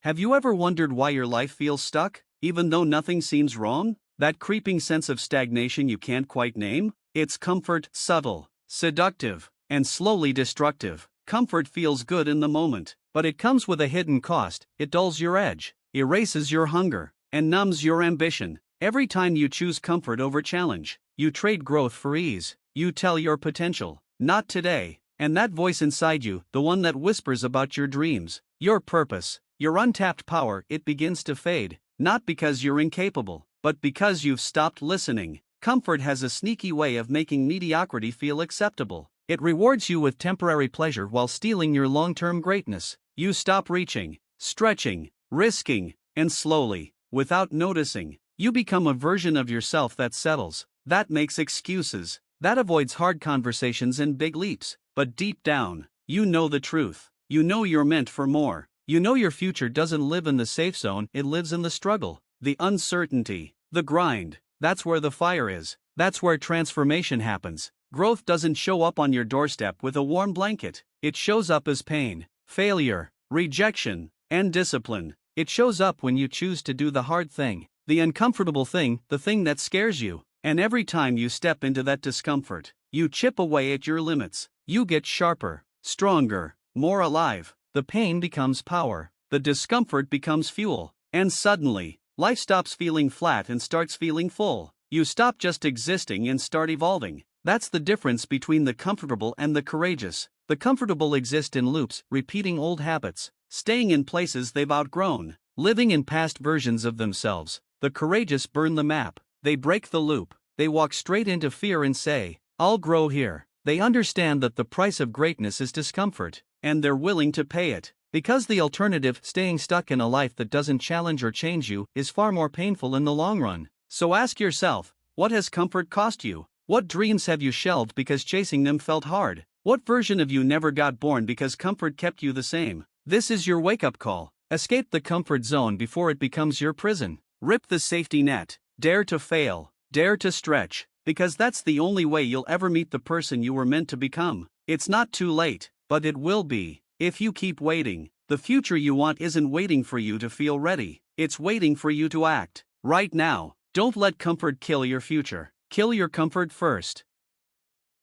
Have you ever wondered why your life feels stuck, even though nothing seems wrong? That creeping sense of stagnation you can't quite name? It's comfort, subtle, seductive, and slowly destructive. Comfort feels good in the moment, but it comes with a hidden cost. It dulls your edge, erases your hunger, and numbs your ambition. Every time you choose comfort over challenge, you trade growth for ease. You tell your potential, not today. And that voice inside you, the one that whispers about your dreams, your purpose, your untapped power, it begins to fade, not because you're incapable, but because you've stopped listening. Comfort has a sneaky way of making mediocrity feel acceptable. It rewards you with temporary pleasure while stealing your long-term greatness. You stop reaching, stretching, risking, and slowly, without noticing, you become a version of yourself that settles, that makes excuses, that avoids hard conversations and big leaps. But deep down, you know the truth. You know you're meant for more. You know your future doesn't live in the safe zone, it lives in the struggle, the uncertainty, the grind. That's where the fire is. That's where transformation happens. Growth doesn't show up on your doorstep with a warm blanket. It shows up as pain, failure, rejection, and discipline. It shows up when you choose to do the hard thing, the uncomfortable thing, the thing that scares you. And every time you step into that discomfort, you chip away at your limits. You get sharper, stronger, more alive. The pain becomes power, the discomfort becomes fuel, and suddenly, life stops feeling flat and starts feeling full. You stop just existing and start evolving. That's the difference between the comfortable and the courageous. The comfortable exist in loops, repeating old habits, staying in places they've outgrown, living in past versions of themselves. The courageous burn the map, they break the loop, they walk straight into fear and say, "I'll grow here." They understand that the price of greatness is discomfort, and they're willing to pay it, because the alternative, staying stuck in a life that doesn't challenge or change you, is far more painful in the long run. So ask yourself, what has comfort cost you? What dreams have you shelved because chasing them felt hard? What version of you never got born because comfort kept you the same? This is your wake-up call. Escape the comfort zone before it becomes your prison. Rip the safety net. Dare to fail. Dare to stretch. Because that's the only way you'll ever meet the person you were meant to become. It's not too late, but it will be. If you keep waiting, the future you want isn't waiting for you to feel ready. It's waiting for you to act. Right now. Don't let comfort kill your future. Kill your comfort first.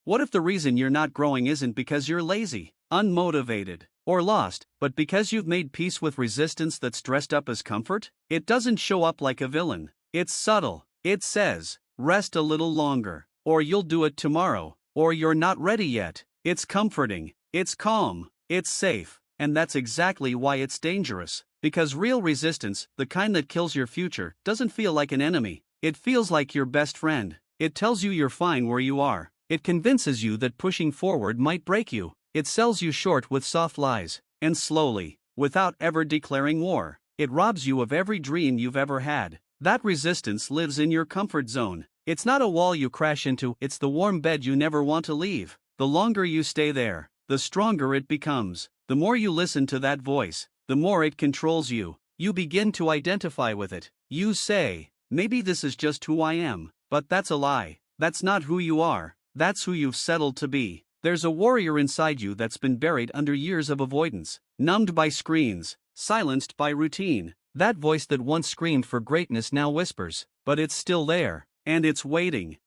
What if the reason you're not growing isn't because you're lazy, unmotivated, or lost, but because you've made peace with resistance that's dressed up as comfort? It doesn't show up like a villain. It's subtle. It says, rest a little longer, or you'll do it tomorrow, or you're not ready yet. It's comforting, it's calm, it's safe, and that's exactly why it's dangerous. Because real resistance, the kind that kills your future, doesn't feel like an enemy. It feels like your best friend. It tells you you're fine where you are. It convinces you that pushing forward might break you. It sells you short with soft lies, and slowly, without ever declaring war, it robs you of every dream you've ever had. That resistance lives in your comfort zone. It's not a wall you crash into, it's the warm bed you never want to leave. The longer you stay there, the stronger it becomes. The more you listen to that voice, the more it controls you. You begin to identify with it. You say, maybe this is just who I am. But that's a lie. That's not who you are. That's who you've settled to be. There's a warrior inside you that's been buried under years of avoidance, numbed by screens, silenced by routine. That voice that once screamed for greatness now whispers, but it's still there, and it's waiting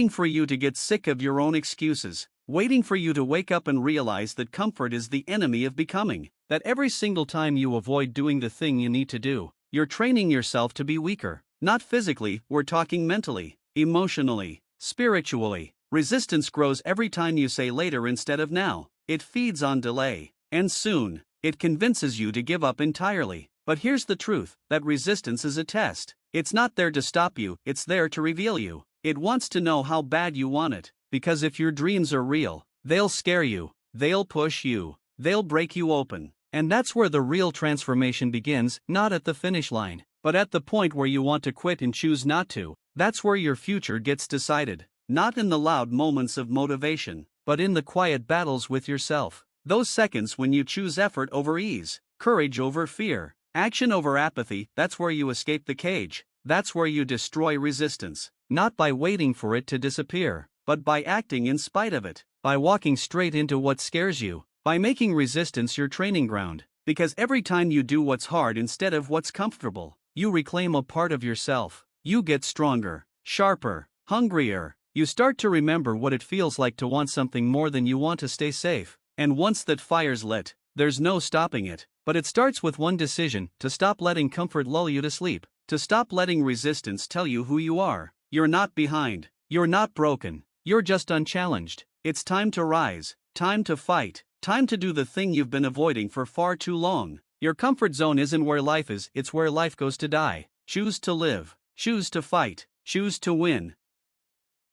for you to get sick of your own excuses, waiting for you to wake up and realize that comfort is the enemy of becoming, that every single time you avoid doing the thing you need to do, you're training yourself to be weaker. Not physically, we're talking mentally, emotionally, spiritually. Resistance grows every time you say later instead of now. It feeds on delay, and soon, it convinces you to give up entirely. But here's the truth, that resistance is a test. It's not there to stop you, it's there to reveal you. It wants to know how bad you want it, because if your dreams are real, they'll scare you, they'll push you, they'll break you open. And that's where the real transformation begins, not at the finish line, but at the point where you want to quit and choose not to. That's where your future gets decided. Not in the loud moments of motivation, but in the quiet battles with yourself. Those seconds when you choose effort over ease, courage over fear, action over apathy, that's where you escape the cage. That's where you destroy resistance. Not by waiting for it to disappear, but by acting in spite of it. By walking straight into what scares you. By making resistance your training ground. Because every time you do what's hard instead of what's comfortable, you reclaim a part of yourself. You get stronger, sharper, hungrier. You start to remember what it feels like to want something more than you want to stay safe. And once that fire's lit, there's no stopping it. But it starts with one decision: to stop letting comfort lull you to sleep. To stop letting resistance tell you who you are. You're not behind. You're not broken. You're just unchallenged. It's time to rise. Time to fight. Time to do the thing you've been avoiding for far too long. Your comfort zone isn't where life is, it's where life goes to die. Choose to live. Choose to fight. Choose to win.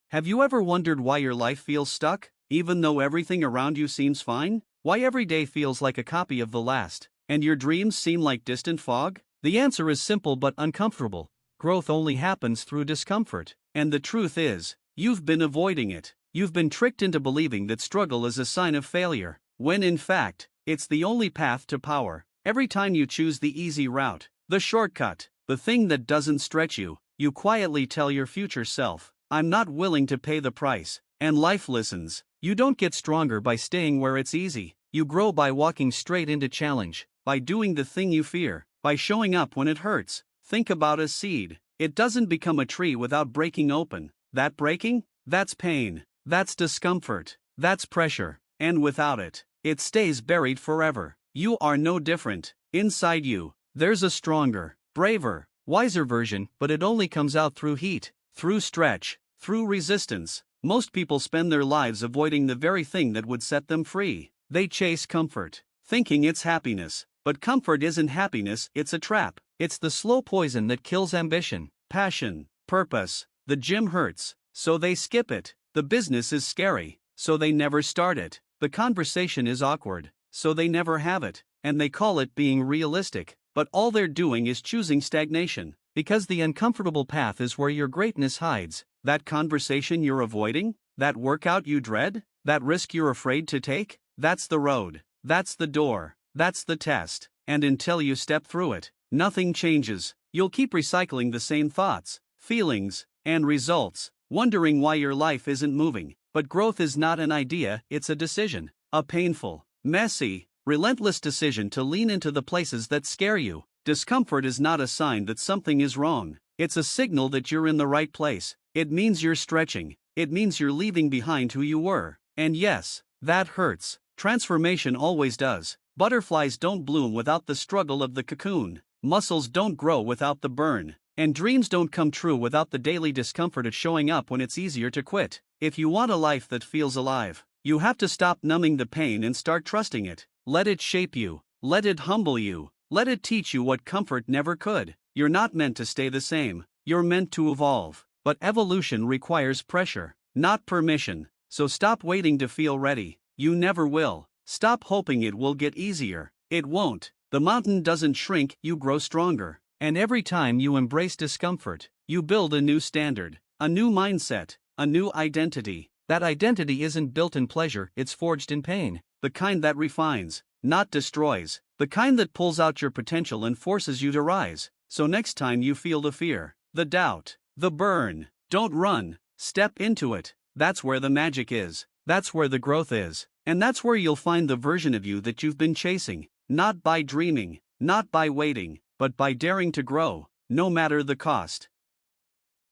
Have you ever wondered why your life feels stuck, even though everything around you seems fine? Why every day feels like a copy of the last, and your dreams seem like distant fog? The answer is simple but uncomfortable. Growth only happens through discomfort. And the truth is, you've been avoiding it. You've been tricked into believing that struggle is a sign of failure, when in fact, it's the only path to power. Every time you choose the easy route, the shortcut, the thing that doesn't stretch you, you quietly tell your future self, I'm not willing to pay the price. And life listens. You don't get stronger by staying where it's easy. You grow by walking straight into challenge, by doing the thing you fear, by showing up when it hurts. Think about a seed. It doesn't become a tree without breaking open. That breaking? That's pain. That's discomfort. That's pressure. And without it, it stays buried forever. You are no different. Inside you, there's a stronger, braver, wiser version, but it only comes out through heat, through stretch, through resistance. Most people spend their lives avoiding the very thing that would set them free. They chase comfort, thinking it's happiness. But comfort isn't happiness, it's a trap. It's the slow poison that kills ambition, passion, purpose. The gym hurts, so they skip it. The business is scary, so they never start it. The conversation is awkward, so they never have it. And they call it being realistic. But all they're doing is choosing stagnation. Because the uncomfortable path is where your greatness hides. That conversation you're avoiding? That workout you dread? That risk you're afraid to take? That's the road. That's the door. That's the test. And until you step through it, nothing changes. You'll keep recycling the same thoughts, feelings, and results, wondering why your life isn't moving. But growth is not an idea, it's a decision. A painful, messy, relentless decision to lean into the places that scare you. Discomfort is not a sign that something is wrong. It's a signal that you're in the right place. It means you're stretching. It means you're leaving behind who you were. And yes, that hurts. Transformation always does. Butterflies don't bloom without the struggle of the cocoon. Muscles don't grow without the burn. And dreams don't come true without the daily discomfort of showing up when it's easier to quit. If you want a life that feels alive, you have to stop numbing the pain and start trusting it. Let it shape you. Let it humble you. Let it teach you what comfort never could. You're not meant to stay the same. You're meant to evolve. But evolution requires pressure, not permission. So stop waiting to feel ready. You never will. Stop hoping it will get easier. It won't. The mountain doesn't shrink, you grow stronger. And every time you embrace discomfort, you build a new standard, a new mindset, a new identity. That identity isn't built in pleasure, it's forged in pain. The kind that refines, not destroys. The kind that pulls out your potential and forces you to rise. So next time you feel the fear, the doubt, the burn, don't run. Step into it. That's where the magic is. That's where the growth is. And that's where you'll find the version of you that you've been chasing. Not by dreaming, not by waiting, but by daring to grow, no matter the cost.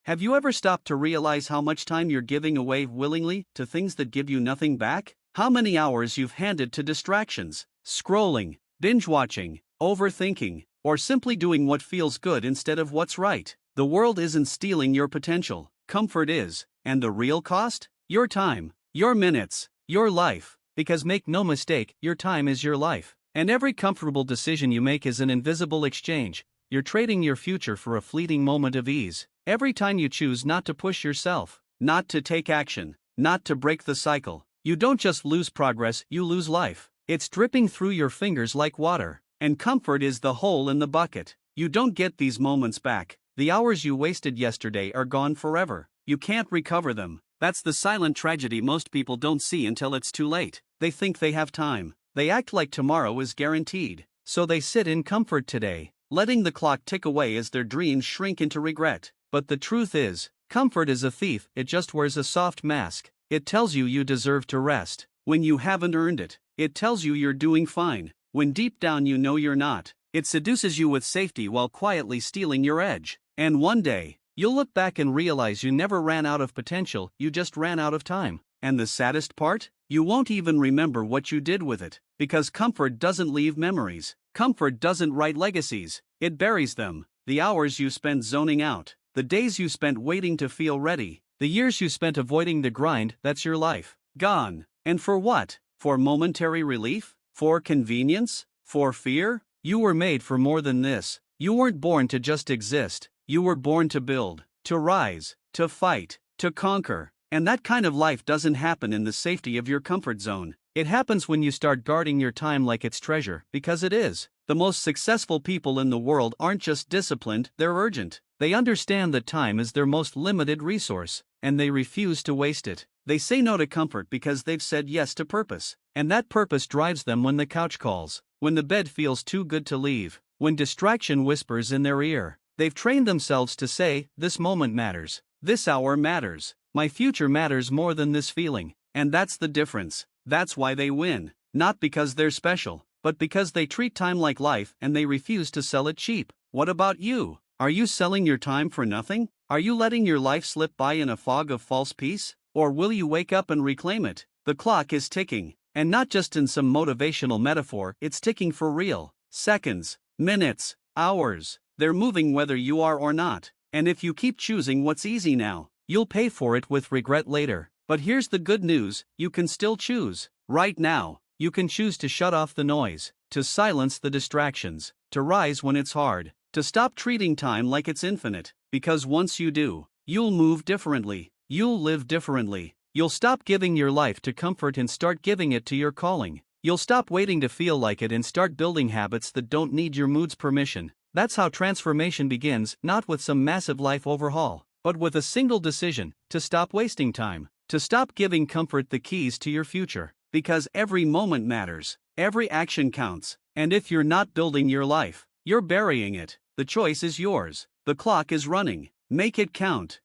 Have you ever stopped to realize how much time you're giving away willingly to things that give you nothing back? How many hours you've handed to distractions, scrolling, binge-watching, overthinking, or simply doing what feels good instead of what's right? The world isn't stealing your potential, comfort is. And the real cost? Your time, your minutes, your life. Because make no mistake, your time is your life. And every comfortable decision you make is an invisible exchange. You're trading your future for a fleeting moment of ease. Every time you choose not to push yourself, not to take action, not to break the cycle, you don't just lose progress, you lose life. It's dripping through your fingers like water. And comfort is the hole in the bucket. You don't get these moments back. The hours you wasted yesterday are gone forever. You can't recover them. That's the silent tragedy most people don't see until it's too late. They think they have time. They act like tomorrow is guaranteed. So they sit in comfort today, letting the clock tick away as their dreams shrink into regret. But the truth is, comfort is a thief, it just wears a soft mask. It tells you you deserve to rest, when you haven't earned it. It tells you you're doing fine, when deep down you know you're not. It seduces you with safety while quietly stealing your edge. And one day, you'll look back and realize you never ran out of potential, you just ran out of time. And the saddest part? You won't even remember what you did with it, because comfort doesn't leave memories. Comfort doesn't write legacies, it buries them. The hours you spent zoning out, the days you spent waiting to feel ready, the years you spent avoiding the grind, that's your life. Gone. And for what? For momentary relief? For convenience? For fear? You were made for more than this. You weren't born to just exist. You were born to build, to rise, to fight, to conquer. And that kind of life doesn't happen in the safety of your comfort zone. It happens when you start guarding your time like it's treasure, because it is. The most successful people in the world aren't just disciplined, they're urgent. They understand that time is their most limited resource, and they refuse to waste it. They say no to comfort because they've said yes to purpose. And that purpose drives them when the couch calls, when the bed feels too good to leave, when distraction whispers in their ear. They've trained themselves to say, this moment matters, this hour matters, my future matters more than this feeling. And that's the difference. That's why they win. Not because they're special, but because they treat time like life and they refuse to sell it cheap. What about you? Are you selling your time for nothing? Are you letting your life slip by in a fog of false peace? Or will you wake up and reclaim it? The clock is ticking. And not just in some motivational metaphor, it's ticking for real. Seconds, minutes, hours, they're moving whether you are or not. And if you keep choosing what's easy now, you'll pay for it with regret later. But here's the good news, you can still choose. Right now, you can choose to shut off the noise, to silence the distractions, to rise when it's hard, to stop treating time like it's infinite. Because once you do, you'll move differently, you'll live differently. You'll stop giving your life to comfort and start giving it to your calling. You'll stop waiting to feel like it and start building habits that don't need your mood's permission. That's how transformation begins, not with some massive life overhaul, but with a single decision: to stop wasting time, to stop giving comfort the keys to your future. Because every moment matters, every action counts, and if you're not building your life, you're burying it. The choice is yours. The clock is running. Make it count.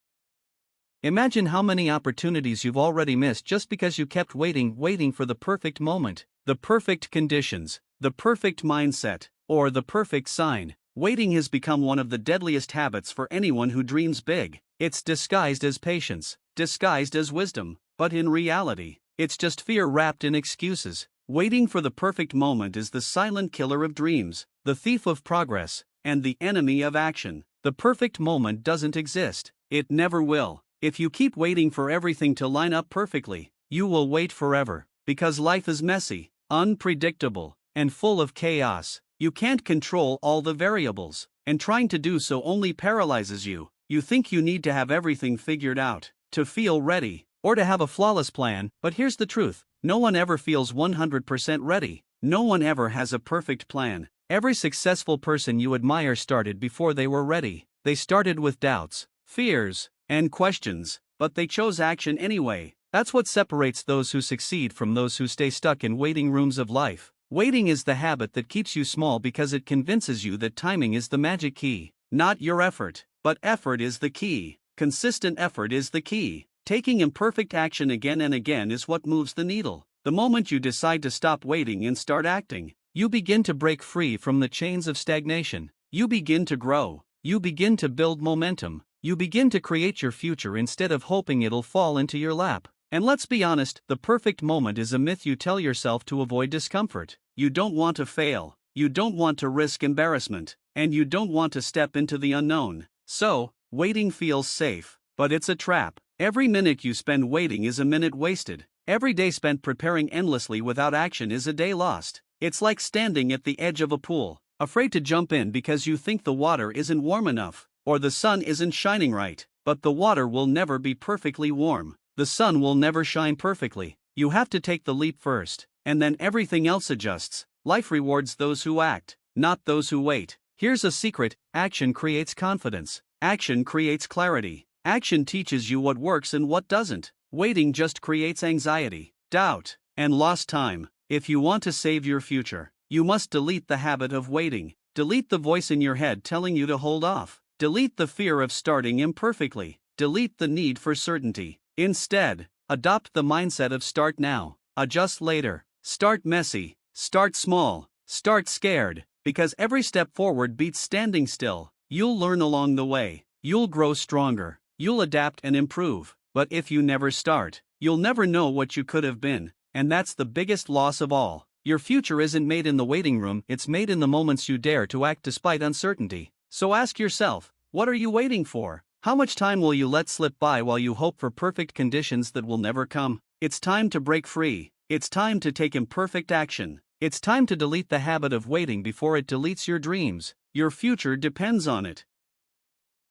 Imagine how many opportunities you've already missed just because you kept waiting for the perfect moment, the perfect conditions, the perfect mindset, or the perfect sign. Waiting has become one of the deadliest habits for anyone who dreams big. It's disguised as patience, disguised as wisdom, but in reality, it's just fear wrapped in excuses. Waiting for the perfect moment is the silent killer of dreams, the thief of progress, and the enemy of action. The perfect moment doesn't exist. It never will. If you keep waiting for everything to line up perfectly, you will wait forever, because life is messy, unpredictable, and full of chaos. You can't control all the variables, and trying to do so only paralyzes you. You think you need to have everything figured out, to feel ready, or to have a flawless plan, but here's the truth: no one ever feels 100% ready. No one ever has a perfect plan. Every successful person you admire started before they were ready. They started with doubts, fears, and questions, but they chose action anyway. That's what separates those who succeed from those who stay stuck in waiting rooms of life. Waiting is the habit that keeps you small because it convinces you that timing is the magic key. Not your effort, but effort is the key. Consistent effort is the key. Taking imperfect action again and again is what moves the needle. The moment you decide to stop waiting and start acting, you begin to break free from the chains of stagnation. You begin to grow. You begin to build momentum. You begin to create your future instead of hoping it'll fall into your lap. And let's be honest, the perfect moment is a myth you tell yourself to avoid discomfort. You don't want to fail, you don't want to risk embarrassment, and you don't want to step into the unknown. So, waiting feels safe, but it's a trap. Every minute you spend waiting is a minute wasted. Every day spent preparing endlessly without action is a day lost. It's like standing at the edge of a pool, afraid to jump in because you think the water isn't warm enough, or the sun isn't shining right. But the water will never be perfectly warm. The sun will never shine perfectly. You have to take the leap first, and then everything else adjusts. Life rewards those who act, not those who wait. Here's a secret: action creates confidence. Action creates clarity. Action teaches you what works and what doesn't. Waiting just creates anxiety, doubt, and lost time. If you want to save your future, you must delete the habit of waiting. Delete the voice in your head telling you to hold off. Delete the fear of starting imperfectly. Delete the need for certainty. Instead, adopt the mindset of start now, adjust later, start messy, start small, Start scared, because every step forward beats standing still. You'll learn along the way, you'll grow stronger, you'll adapt and improve. But if you never start, you'll never know what you could have been, and that's the biggest loss of all. Your future isn't made in the waiting room, it's made in the moments you dare to act despite uncertainty. So ask yourself, what are you waiting for? How much time will you let slip by while you hope for perfect conditions that will never come? It's time to break free. It's time to take imperfect action. It's time to delete the habit of waiting before it deletes your dreams. Your future depends on it.